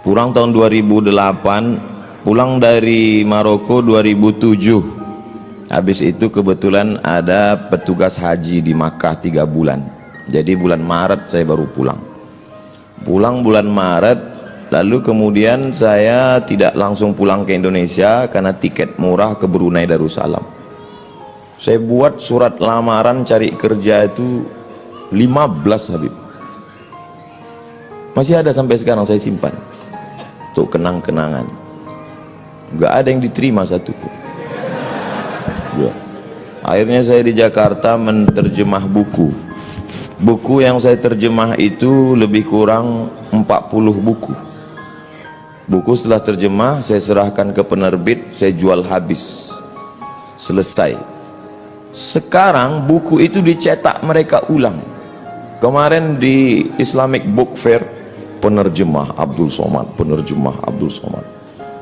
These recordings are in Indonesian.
Pulang tahun 2008, pulang dari Maroko 2007. Habis itu kebetulan ada petugas haji di Makkah 3 bulan. Jadi bulan Maret saya baru pulang. Pulang bulan Maret, lalu kemudian saya tidak langsung pulang ke Indonesia karena tiket murah ke Brunei Darussalam. Saya buat surat lamaran cari kerja itu 15, Habib. Masih ada sampai sekarang, saya simpan untuk kenang-kenangan. Gak ada yang diterima satu pun. Akhirnya saya di Jakarta menerjemah buku. Buku yang saya terjemah itu lebih kurang 40 buku. Buku setelah terjemah saya serahkan ke penerbit, saya jual habis. Selesai. Sekarang buku itu dicetak mereka ulang. Kemarin di Islamic Book Fair, penerjemah Abdul Somad, penerjemah Abdul Somad.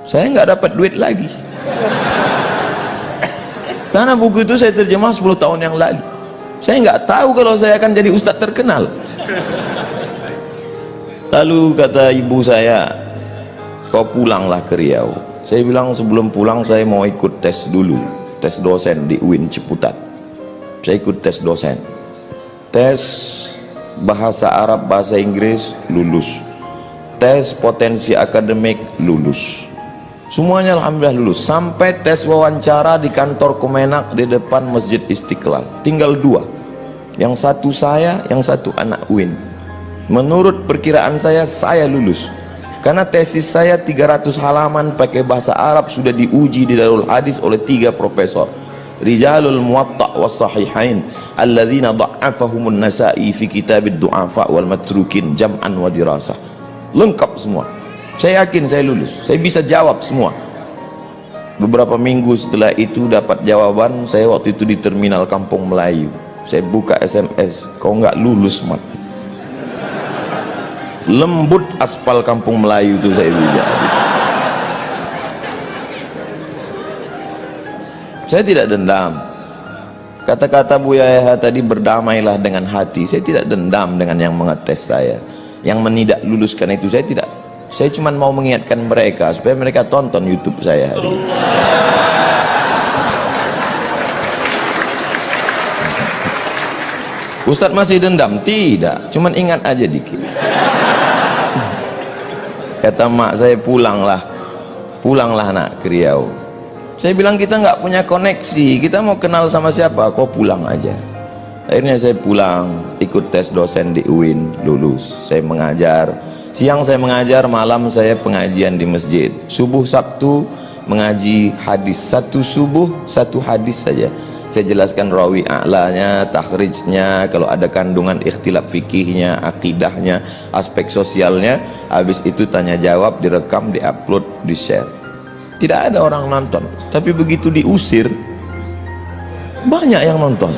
Saya nggak dapat duit lagi. Karena buku itu saya terjemah 10 tahun yang lalu. Saya nggak tahu kalau saya akan jadi ustadz terkenal. Lalu kata ibu saya, kau pulanglah ke Riau. Saya bilang sebelum pulang saya mau ikut tes dulu, tes dosen di UIN Ciputat. Saya ikut tes dosen, tes bahasa Arab, bahasa Inggris, lulus. Tes potensi akademik, lulus. Semuanya alhamdulillah lulus. Sampai tes wawancara di kantor Kemenak di depan Masjid Istiqlal. Tinggal 2. Yang satu saya, yang satu anak UIN. Menurut perkiraan saya lulus. Karena tesis saya 300 halaman pakai bahasa Arab, sudah diuji di Darul Hadis oleh 3 profesor. Rijalul Muwatta' was Sahihain alladzina dha'afahumun Nasa'i fi kitabid du'afa wal matrukin jam'an wa dirasah. Lengkap semua. Saya yakin saya lulus, saya bisa jawab semua. Beberapa minggu setelah itu dapat jawaban. Saya waktu itu di terminal Kampung Melayu. Saya buka SMS, kau nggak lulus, Mat. Lembut aspal Kampung Melayu itu saya bilang. Saya tidak dendam. Kata-kata Buya Yahya tadi, berdamailah dengan hati. Saya tidak dendam dengan yang mengetes saya, yang menidak luluskan itu. Saya tidak. Saya cuma mau mengingatkan mereka supaya mereka tonton YouTube saya hari ini. Ustadz masih dendam? Tidak, cuma ingat aja dikit. Kata mak saya, pulanglah nak ke Riau. Saya bilang kita nggak punya koneksi, kita mau kenal sama siapa? Kau pulang aja. Akhirnya saya pulang, ikut tes dosen di UIN, lulus. Saya mengajar. Siang saya mengajar, malam saya pengajian di masjid. Subuh Sabtu mengaji hadis, 1 subuh 1 hadis saja. Saya jelaskan rawi a'lanya, takhrijnya, kalau ada kandungan ikhtilaf fikihnya, akidahnya, aspek sosialnya. Habis itu tanya jawab, direkam, diupload, di-share. Tidak ada orang nonton, tapi begitu diusir banyak yang nonton.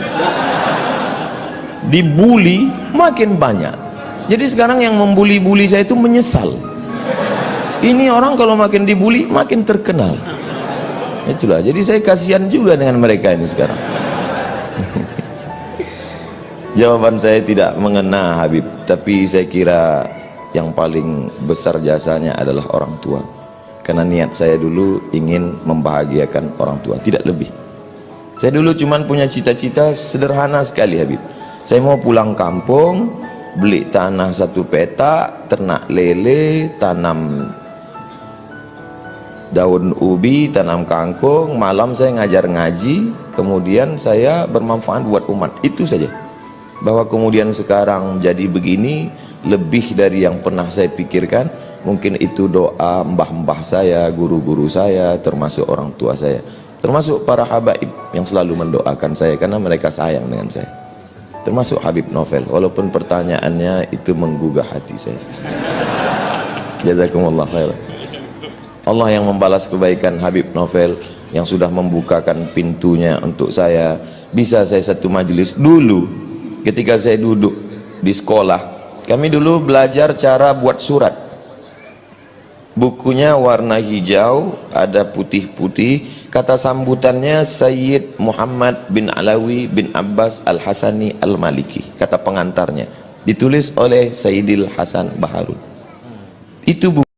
Dibully makin banyak. Jadi sekarang yang membuli-buli saya itu menyesal. Ini orang kalau makin dibully makin terkenal. Itulah, jadi saya kasihan juga dengan mereka ini sekarang. Jawaban saya tidak mengena, Habib, tapi saya kira yang paling besar jasanya adalah orang tua. Karena niat saya dulu ingin membahagiakan orang tua, tidak lebih. Saya dulu cuman punya cita-cita sederhana sekali, Habib. Saya mau pulang kampung, beli tanah 1 petak, ternak lele, tanam daun ubi, tanam kangkung. Malam saya ngajar ngaji, kemudian saya bermanfaat buat umat. Itu saja. Bahwa kemudian sekarang jadi begini lebih dari yang pernah saya pikirkan. Mungkin itu doa mbah-mbah saya, guru-guru saya, termasuk orang tua saya, termasuk para habaib yang selalu mendoakan saya karena mereka sayang dengan saya, termasuk Habib Novel, walaupun pertanyaannya itu menggugah hati saya. Jazakumullah khair. Allah yang membalas kebaikan Habib Novel yang sudah membukakan pintunya untuk saya. Bisa saya satu majelis. Dulu ketika saya duduk di sekolah, kami dulu belajar cara buat surat. Bukunya warna hijau, ada putih-putih. Kata sambutannya Sayyid Muhammad bin Alawi bin Abbas Al-Hasani Al-Maliki. Kata pengantarnya ditulis oleh Sayyidil Hasan Baharun. Itu buku.